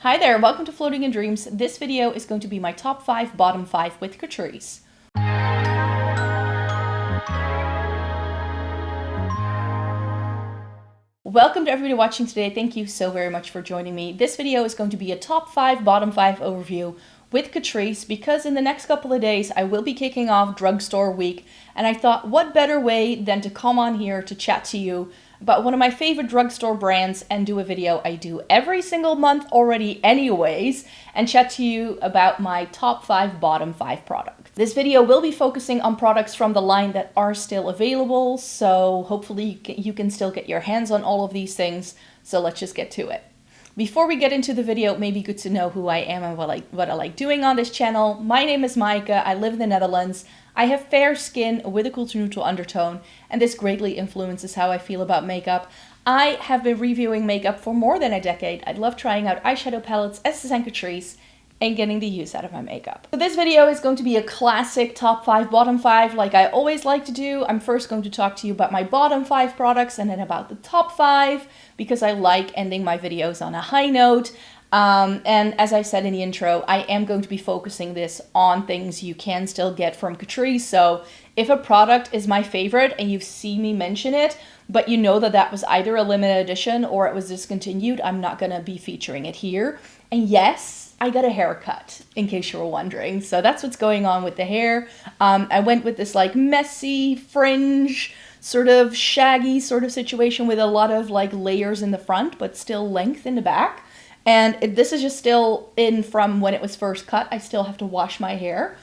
Hi there, welcome to Floating in Dreams. This video is going to be my top 5, bottom 5 with Catrice. Welcome to everybody watching today. Thank you so very much for joining me. This video is going to be a top 5, bottom 5 overview with Catrice because in the next couple of days I will be kicking off drugstore week, and I thought what better way than to come on here to chat to you about one of my favorite drugstore brands and do a video I do every single month already anyways, and chat to you about my top 5, bottom 5 products. This video will be focusing on products from the line that are still available, so hopefully you can still get your hands on all of these things, so let's just get to it. Before we get into the video, it may be good to know who I am and what I like doing on this channel. My name is Maaike, I live in the Netherlands. I have fair skin with a cool to neutral undertone, and this greatly influences how I feel about makeup. I have been reviewing makeup for more than a decade. I love trying out eyeshadow palettes, Estes and Catrice, and getting the use out of my makeup. So this video is going to be a classic top 5, bottom 5, like I always like to do. I'm first going to talk to you about my bottom 5 products and then about the top 5, because I like ending my videos on a high note. And as I said in the intro, I am going to be focusing this on things you can still get from Catrice. So if a product is my favorite and you've seen me mention it, but you know that that was either a limited edition or it was discontinued, I'm not going to be featuring it here. And yes, I got a haircut, in case you were wondering. So that's what's going on with the hair. I went with this like messy fringe, sort of shaggy sort of situation with a lot of like layers in the front, but still length in the back. And this is just still in from when it was first cut. I still have to wash my hair.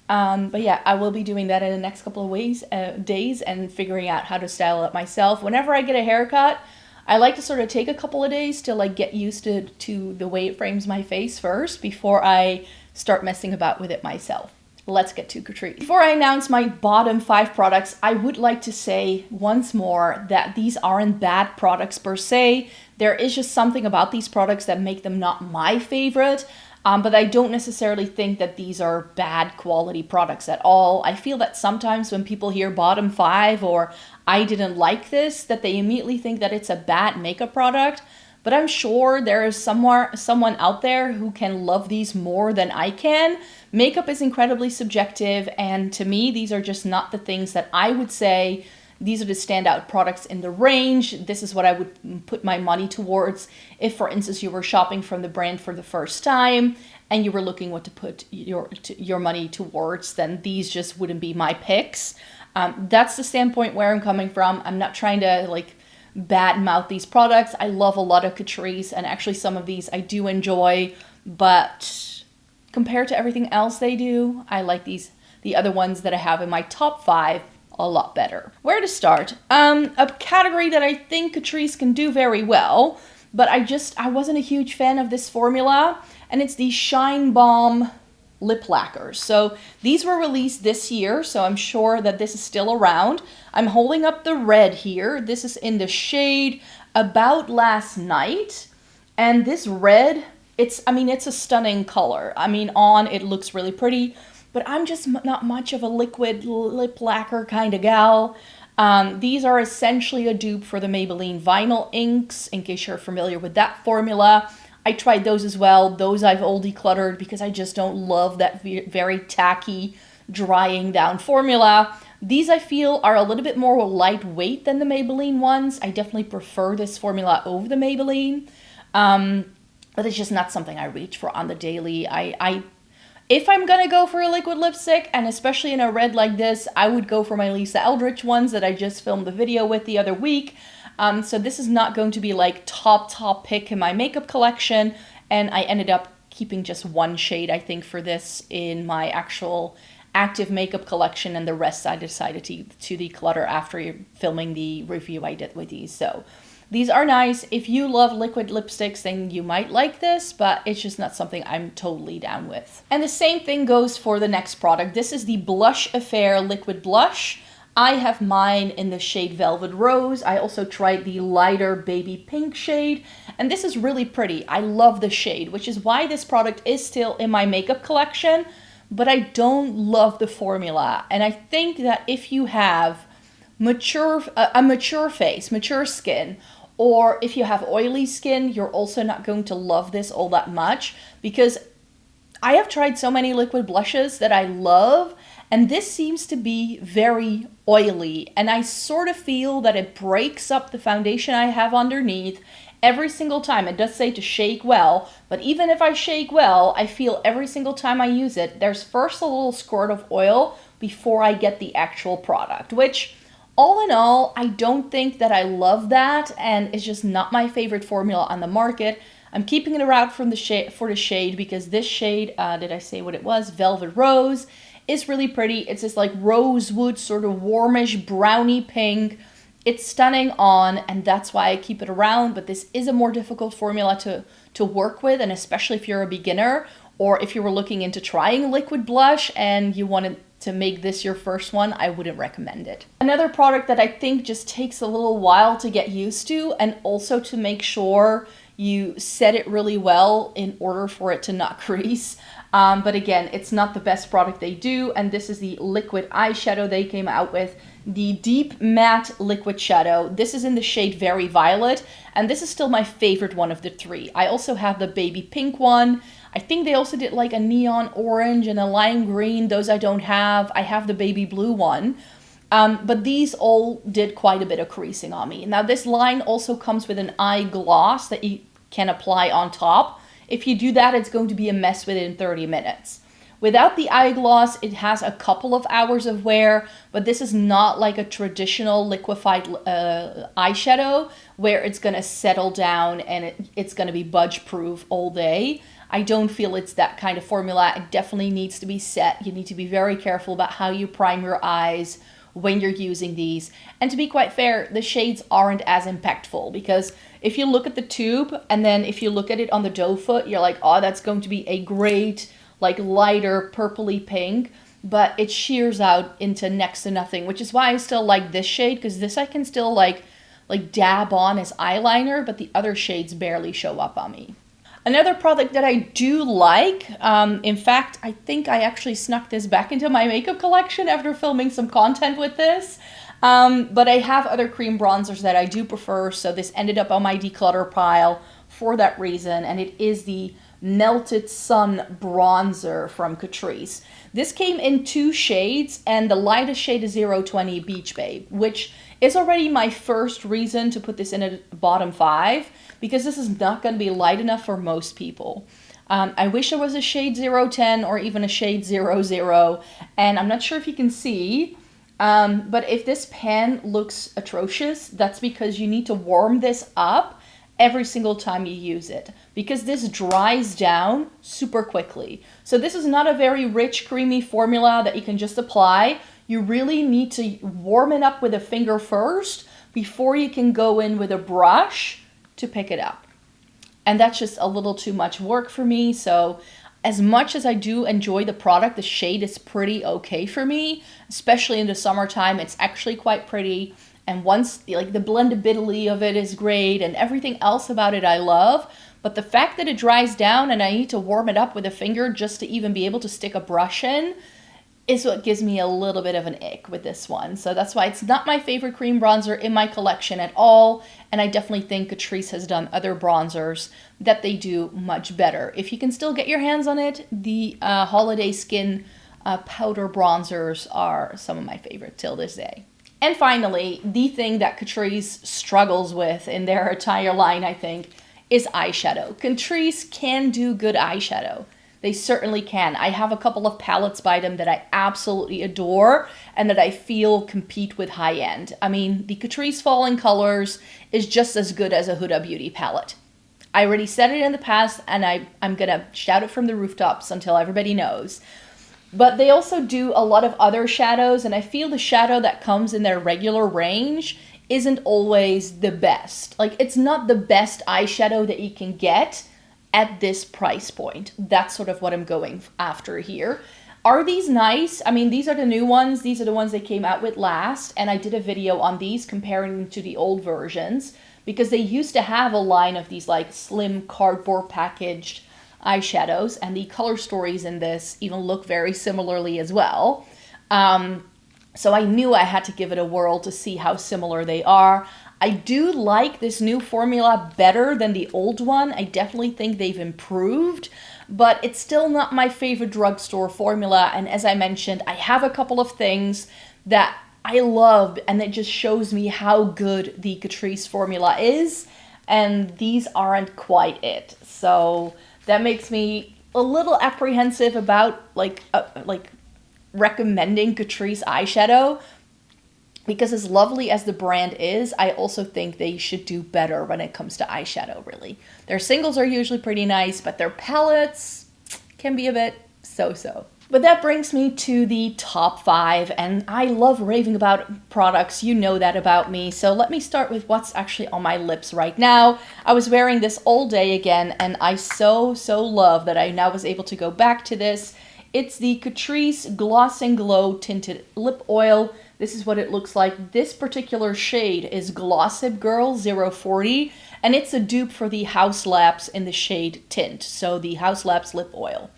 But yeah, I will be doing that in the next couple of days and figuring out how to style it myself. Whenever I get a haircut, I like to sort of take a couple of days to like get used to the way it frames my face first before I start messing about with it myself. Let's get to Catrice. Before I announce my bottom 5 products, I would like to say once more that these aren't bad products per se. There is just something about these products that make them not my favorite, but I don't necessarily think that these are bad quality products at all. I feel that sometimes when people hear bottom 5 or I didn't like this, that they immediately think that it's a bad makeup product. But I'm sure there is someone out there who can love these more than I can. Makeup is incredibly subjective, and to me, these are just not the things that I would say, these are the standout products in the range. This is what I would put my money towards. If, for instance, you were shopping from the brand for the first time and you were looking what to put your money towards, then these just wouldn't be my picks. That's the standpoint where I'm coming from. I'm not trying to like badmouth these products. I love a lot of Catrice, and actually some of these I do enjoy, but compared to everything else they do, I like the other ones that I have in my top 5 a lot better. Where to start? A category that I think Catrice can do very well, but I wasn't a huge fan of this formula, and it's the Shine Bomb lip lacquers. So these were released this year, so I'm sure that this is still around. I'm holding up the red here. This is in the shade About Last Night, and this red, it's a stunning color. I mean, on it looks really pretty, but I'm just not much of a liquid lip lacquer kind of gal. These are essentially a dupe for the Maybelline Vinyl Inks, in case you're familiar with that formula. I tried those as well. Those I've all decluttered because I just don't love that very tacky, drying down formula. These I feel are a little bit more lightweight than the Maybelline ones. I definitely prefer this formula over the Maybelline. But it's just not something I reach for on the daily. If I'm gonna go for a liquid lipstick, and especially in a red like this, I would go for my Lisa Eldridge ones that I just filmed the video with the other week. So this is not going to be like top pick in my makeup collection, and I ended up keeping just one shade, I think, for this in my actual active makeup collection, and the rest I decided to declutter after filming the review I did with these. So these are nice. If you love liquid lipsticks, then you might like this, but it's just not something I'm totally down with. And the same thing goes for the next product. This is the Blush Affair Liquid Blush. I have mine in the shade Velvet Rose. I also tried the lighter baby pink shade, and this is really pretty. I love the shade, which is why this product is still in my makeup collection, but I don't love the formula. And I think that if you have a mature face, mature skin, Or if you have oily skin, you're also not going to love this all that much, because I have tried so many liquid blushes that I love, and this seems to be very oily, and I sort of feel that it breaks up the foundation I have underneath every single time. It does say to shake well, but even if I shake well, I feel every single time I use it, there's first a little squirt of oil before I get the actual product, which all in all, I don't think that I love that, and it's just not my favorite formula on the market. I'm keeping it around from the shade for the shade because this shade, did I say what it was? Velvet Rose, is really pretty. It's this like rosewood sort of warmish brownie pink. It's stunning on, and that's why I keep it around, but this is a more difficult formula to work with, and especially if you're a beginner or if you were looking into trying a liquid blush and you wanted to make this your first one, I wouldn't recommend it. Another product that I think just takes a little while to get used to, and also to make sure you set it really well in order for it to not crease. But again, it's not the best product they do, and this is the liquid eyeshadow they came out with, the Deep Matte Liquid Shadow. This is in the shade Very Violet, and this is still my favorite one of the three. I also have the baby pink one. I think they also did like a neon orange and a lime green. Those I don't have. I have the baby blue one. But these all did quite a bit of creasing on me. Now this line also comes with an eye gloss that you can apply on top. If you do that, it's going to be a mess within 30 minutes. Without the eye gloss, it has a couple of hours of wear, but this is not like a traditional liquefied eyeshadow where it's going to settle down and it's going to be budge proof all day. I don't feel it's that kind of formula. It definitely needs to be set. You need to be very careful about how you prime your eyes when you're using these. And to be quite fair, the shades aren't as impactful, because if you look at the tube and then if you look at it on the doe foot, you're like, oh, that's going to be a great, like lighter purpley pink, but it shears out into next to nothing, which is why I still like this shade, because this I can still like dab on as eyeliner, but the other shades barely show up on me. Another product that I do like, in fact, I think I actually snuck this back into my makeup collection after filming some content with this, but I have other cream bronzers that I do prefer, so this ended up on my declutter pile for that reason, and it is the Melted Sun Bronzer from Catrice. This came in 2 shades, and the lightest shade is 020 Beach Babe, which is already my first reason to put this in a bottom 5, because this is not going to be light enough for most people. I wish there was a shade 010 or even a shade 00, and I'm not sure if you can see, but if this pan looks atrocious, that's because you need to warm this up every single time you use it, because this dries down super quickly. So this is not a very rich, creamy formula that you can just apply. You really need to warm it up with a finger first before you can go in with a brush to pick it up. And that's just a little too much work for me. So as much as I do enjoy the product, the shade is pretty okay for me, especially in the summertime. It's actually quite pretty. And once, like, the blendability of it is great and everything else about it I love. But the fact that it dries down and I need to warm it up with a finger just to even be able to stick a brush in is what gives me a little bit of an ick with this one. So that's why it's not my favorite cream bronzer in my collection at all. And I definitely think Catrice has done other bronzers that they do much better. If you can still get your hands on it, the Holiday Skin powder bronzers are some of my favorite till this day. And finally, the thing that Catrice struggles with in their entire line, I think, is eyeshadow. Catrice can do good eyeshadow. They certainly can. I have a couple of palettes by them that I absolutely adore and that I feel compete with high-end. I mean, the Catrice Falling Colors is just as good as a Huda Beauty palette. I already said it in the past, and I'm going to shout it from the rooftops until everybody knows. But they also do a lot of other shadows, and I feel the shadow that comes in their regular range isn't always the best. Like, it's not the best eyeshadow that you can get at this price point. That's sort of what I'm going after here. Are these nice? I mean, these are the new ones. These are the ones they came out with last, and I did a video on these comparing them to the old versions, because they used to have a line of these like slim cardboard packaged eyeshadows, and the color stories in this even look very similarly as well. So I knew I had to give it a whirl to see how similar they are. I do like this new formula better than the old one. I definitely think they've improved, but it's still not my favorite drugstore formula. And as I mentioned, I have a couple of things that I love, and it just shows me how good the Catrice formula is, and these aren't quite it. So that makes me a little apprehensive about like recommending Catrice eyeshadow, because as lovely as the brand is, I also think they should do better when it comes to eyeshadow, really. Their singles are usually pretty nice, but their palettes can be a bit so-so. But that brings me to the top 5, and I love raving about products, you know that about me. So let me start with what's actually on my lips right now. I was wearing this all day again, and I so love that I now was able to go back to this. It's the Catrice Gloss and Glow Tinted Lip Oil. This is what it looks like. This particular shade is Glossip Girl 040, and it's a dupe for the House Labs in the shade Tint, so the House Labs lip oil.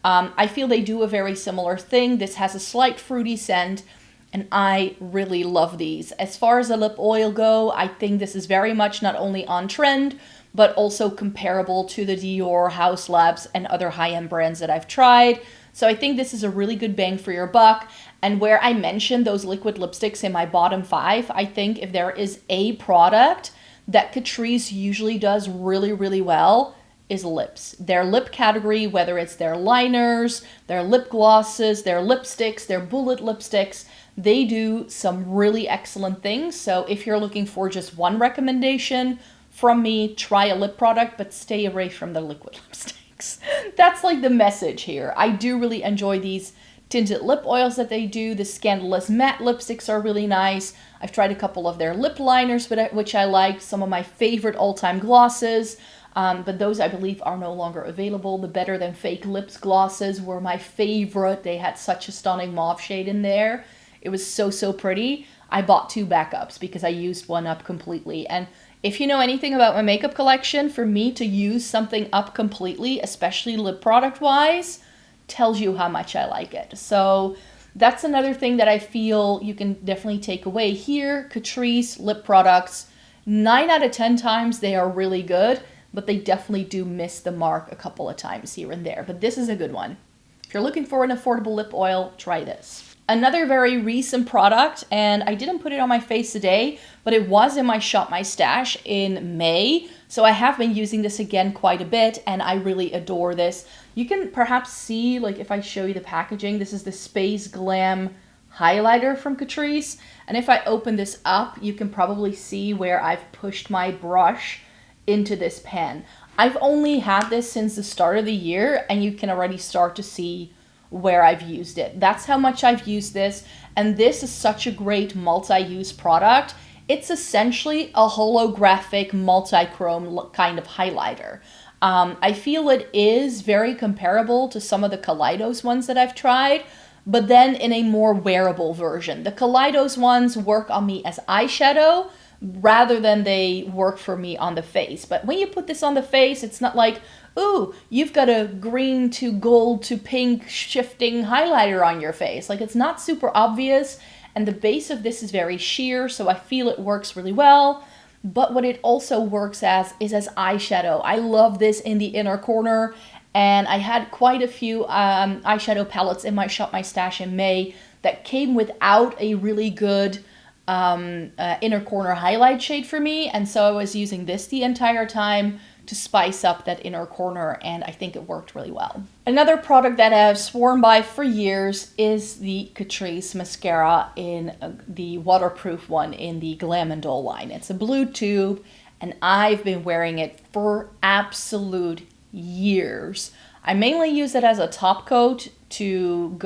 I feel they do a very similar thing. This has a slight fruity scent, and I really love these. As far as the lip oil go, I think this is very much not only on trend, but also comparable to the Dior, House Labs, and other high-end brands that I've tried. So I think this is a really good bang for your buck. And where I mentioned those liquid lipsticks in my bottom 5, I think if there is a product that Catrice usually does really well, is lips. Their lip category, whether it's their liners, their lip glosses, their lipsticks, their bullet lipsticks, they do some really excellent things. So if you're looking for just one recommendation from me, try a lip product, but stay away from the liquid lipsticks. That's like the message here. I do really enjoy these tinted lip oils that they do. The Scandalous Matte lipsticks are really nice. I've tried a couple of their lip liners, which I like. Some of my favorite all-time glosses. But those I believe are no longer available. The Better Than Fake Lips glosses were my favorite. They had such a stunning mauve shade in there. It was so pretty. I bought 2 backups because I used one up completely. And if you know anything about my makeup collection, for me to use something up completely, especially lip product wise, tells you how much I like it. So that's another thing that I feel you can definitely take away here. Catrice lip products, 9 out of 10 times they are really good, but they definitely do miss the mark a couple of times here and there. But this is a good one. If you're looking for an affordable lip oil, try this. Another very recent product, and I didn't put it on my face today, but it was in my Shop My Stash in May. So I have been using this again quite a bit, and I really adore this. You can perhaps see, like if I show you the packaging, this is the Space Glam highlighter from Catrice. And if I open this up, you can probably see where I've pushed my brush into this pen. I've only had this since the start of the year, and you can already start to see where I've used it. That's how much I've used this, and this is such a great multi-use product. It's essentially a holographic multi-chrome kind of highlighter. I feel it is very comparable to some of the Kaleidos ones that I've tried, but then in a more wearable version. The Kaleidos ones work on me as eyeshadow, rather than they work for me on the face. But when you put this on the face, it's not like, ooh, you've got a green to gold to pink shifting highlighter on your face. Like, it's not super obvious, and the base of this is very sheer, so I feel it works really well. But what it also works as is as eyeshadow. I love this in the inner corner, and I had quite a few eyeshadow palettes in my Shop My Stash in May that came without a really good inner corner highlight shade for me, and so I was using this the entire time to spice up that inner corner, and I think it worked really well. Another product that I've sworn by for years is the Catrice mascara in the waterproof one in the Glam and Doll line. It's a blue tube, and I've been wearing it for absolute years. I mainly use it as a top coat to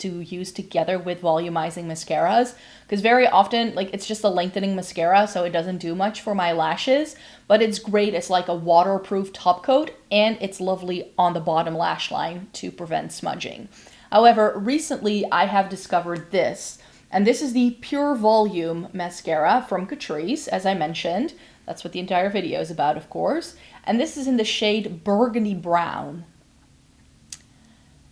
use together with volumizing mascaras, because very often it's just a lengthening mascara, so it doesn't do much for my lashes, but it's great as like a waterproof top coat, and it's lovely on the bottom lash line to prevent smudging. However, recently I have discovered this, and this is the Pure Volume mascara from Catrice, as I mentioned. That's what the entire video is about, of course, and this is in the shade Burgundy Brown.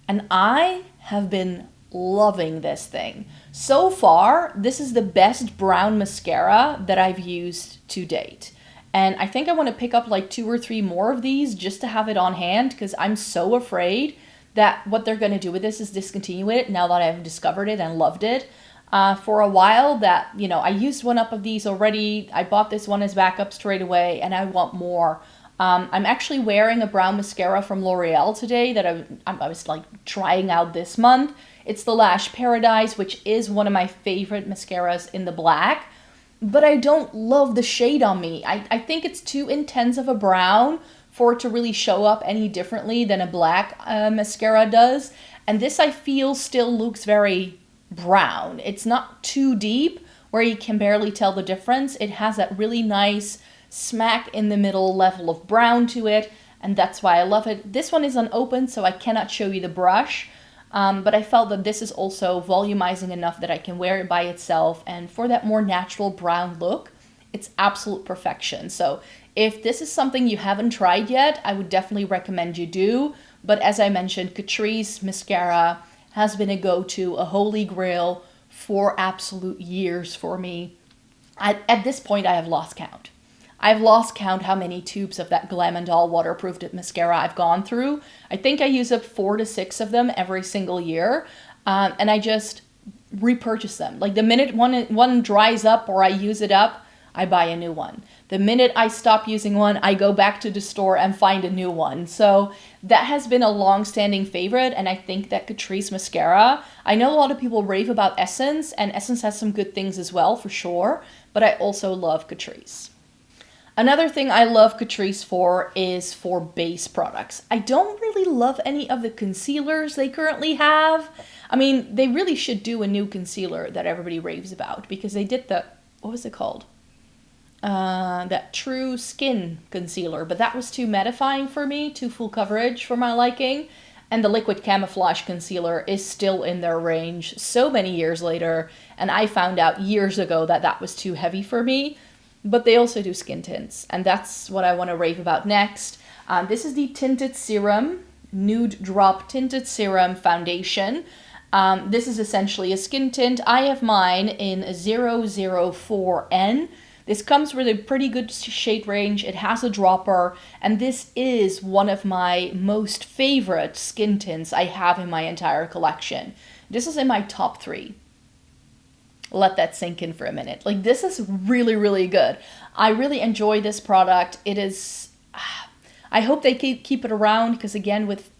And I have been loving this thing. So far, this is the best brown mascara that I've used to date. And I think I want to pick up like 2 or 3 more of these just to have it on hand, because I'm so afraid that what they're going to do with this is discontinue it now that I've discovered it and loved it. For a while that, you know, I used one up of these already. I bought this one as backup straight away and I want more. I'm actually wearing a brown mascara from L'Oreal today that I was like trying out this month. It's the Lash Paradise, which is one of my favorite mascaras in the black. But I don't love the shade on me. I think it's too intense of a brown for it to really show up any differently than a black mascara does. And this, I feel, still looks very brown. It's not too deep where you can barely tell the difference. It has that really nice smack in the middle level of brown to it, and that's why I love it. This one is unopened, so I cannot show you the brush, but I felt that this is also volumizing enough that I can wear it by itself, and for that more natural brown look, it's absolute perfection. So if this is something you haven't tried yet, I would definitely recommend you do. But as I mentioned, Catrice mascara has been a go-to, a holy grail for absolute years for me. At this point, I have lost count. I've lost count how many tubes of that Glam & Doll waterproof mascara I've gone through. I think I use up 4 to 6 of them every single year, and I just repurchase them. Like the minute one dries up or I use it up, I buy a new one. The minute I stop using one, I go back to the store and find a new one. So that has been a long-standing favorite, and I think that Catrice mascara, I know a lot of people rave about Essence, and Essence has some good things as well, for sure, but I also love Catrice. Another thing I love Catrice for is for base products. I don't really love any of the concealers they currently have. I mean, they really should do a new concealer that everybody raves about, because they did the, what was it called? That True Skin concealer, but that was too mattifying for me, too full coverage for my liking. And the Liquid Camouflage concealer is still in their range so many years later, and I found out years ago that that was too heavy for me. But they also do skin tints, and that's what I want to rave about next. This is the Tinted Serum, Nude Drop Tinted Serum Foundation. This is essentially a skin tint. I have mine in 004N. This comes with a pretty good shade range. It has a dropper, and this is one of my most favorite skin tints I have in my entire collection. This is in my top 3. Let that sink in for a minute. Like, this is really, really good. I really enjoy this product. It is, I hope they keep it around, because again, with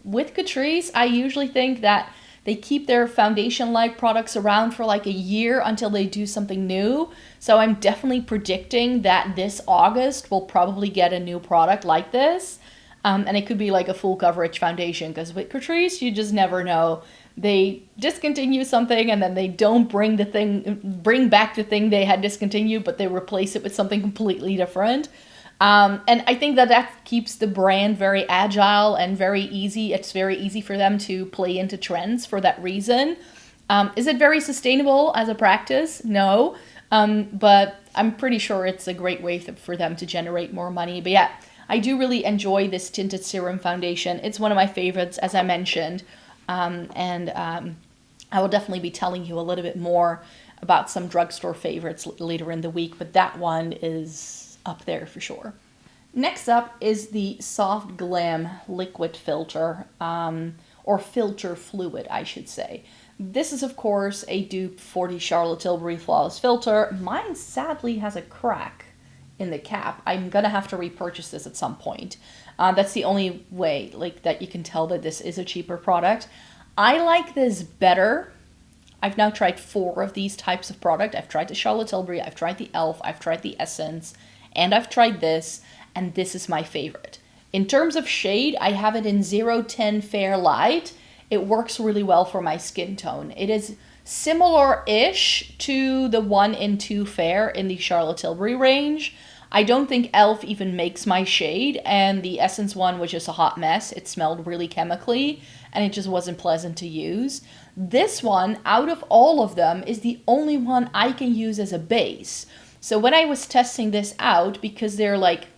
Catrice, I usually think that they keep their foundation-like products around for like a year until they do something new. So I'm definitely predicting that this August we'll probably get a new product like this. And it could be like a full coverage foundation, because with Catrice, you just never know. They discontinue something and then they don't bring back the thing they had discontinued, but they replace it with something completely different. And I think that keeps the brand very agile and very easy. It's very easy for them to play into trends for that reason. Is it very sustainable as a practice? No. But I'm pretty sure it's a great way for them to generate more money. But yeah, I do really enjoy this Tinted Serum Foundation. It's one of my favorites, as I mentioned. I will definitely be telling you a little bit more about some drugstore favorites later in the week, but that one is up there for sure. Next up is the Soft Glam Liquid Filter, or Filter Fluid, I should say. This is, of course, a dupe for the Charlotte Tilbury Flawless Filter. Mine sadly has a crack in the cap. I'm gonna have to repurchase this at some point. That's the only way that you can tell that this is a cheaper product. I like this better. I've now tried 4 of these types of product. I've tried the Charlotte Tilbury, I've tried the e.l.f., I've tried the Essence, and I've tried this, and this is my favorite. In terms of shade, I have it in 010 Fair Light. It works really well for my skin tone. It is similar-ish to the 1 in 2 Fair in the Charlotte Tilbury range. I don't think e.l.f. even makes my shade, and the Essence one was just a hot mess. It smelled really chemically, and it just wasn't pleasant to use. This one, out of all of them, is the only one I can use as a base. So when I was testing this out, because they're like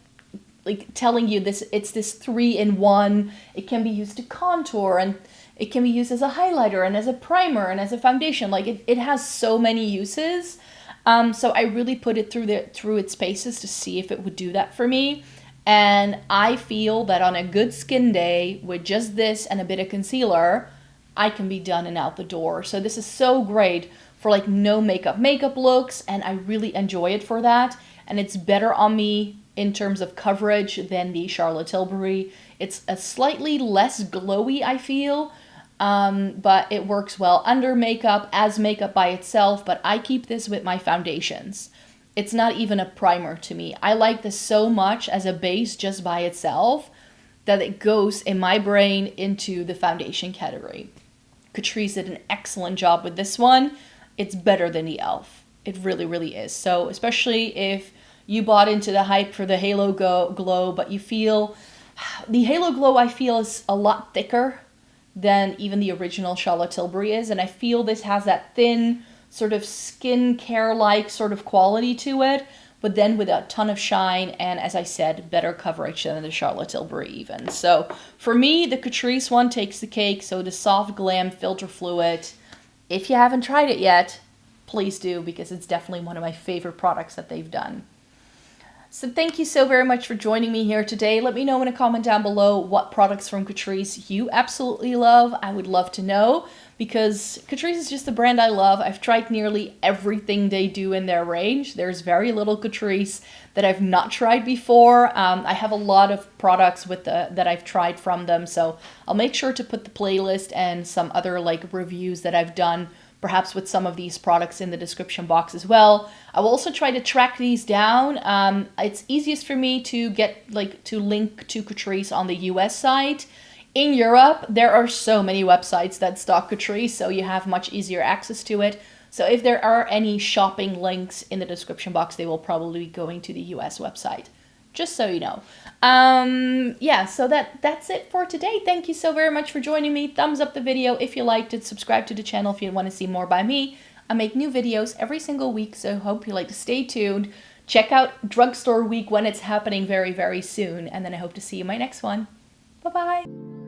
like telling you this, it's this 3-in-1. It can be used to contour, and it can be used as a highlighter and as a primer and as a foundation. Like it has so many uses. So I really put it through its paces to see if it would do that for me. And I feel that on a good skin day with just this and a bit of concealer, I can be done and out the door. So this is so great for like no makeup looks, and I really enjoy it for that. And it's better on me in terms of coverage than the Charlotte Tilbury. It's a slightly less glowy, I feel, but it works well under makeup, as makeup by itself, but I keep this with my foundations. It's not even a primer to me. I like this so much as a base just by itself that it goes in my brain into the foundation category. Catrice did an excellent job with this one. It's better than the e.l.f. It really, really is. So especially if you bought into the hype for the Halo Glow, but you feel, the Halo Glow I feel is a lot thicker than even the original Charlotte Tilbury is. And I feel this has that thin, sort of skincare-like sort of quality to it, but then with a ton of shine, and as I said, better coverage than the Charlotte Tilbury even. So for me, the Catrice one takes the cake. So the Soft Glam Filter Fluid, if you haven't tried it yet, please do, because it's definitely one of my favorite products that they've done. So thank you so very much for joining me here today. Let me know in a comment down below what products from Catrice you absolutely love. I would love to know, because Catrice is just the brand I love. I've tried nearly everything they do in their range. There's very little Catrice that I've not tried before. I have a lot of products that I've tried from them, so I'll make sure to put the playlist and some other like reviews that I've done perhaps with some of these products in the description box as well. I will also try to track these down. It's easiest for me to link to Catrice on the US site. In Europe, there are so many websites that stock Catrice, so you have much easier access to it. So if there are any shopping links in the description box, they will probably be going to the US website, just so you know. Yeah, so that's it for today. Thank you so very much for joining me. Thumbs up the video if you liked it. Subscribe to the channel if you want to see more by me. I make new videos every single week, so hope you like to stay tuned. Check out Drugstore Week when it's happening very, very soon, and then I hope to see you in my next one. Bye-bye.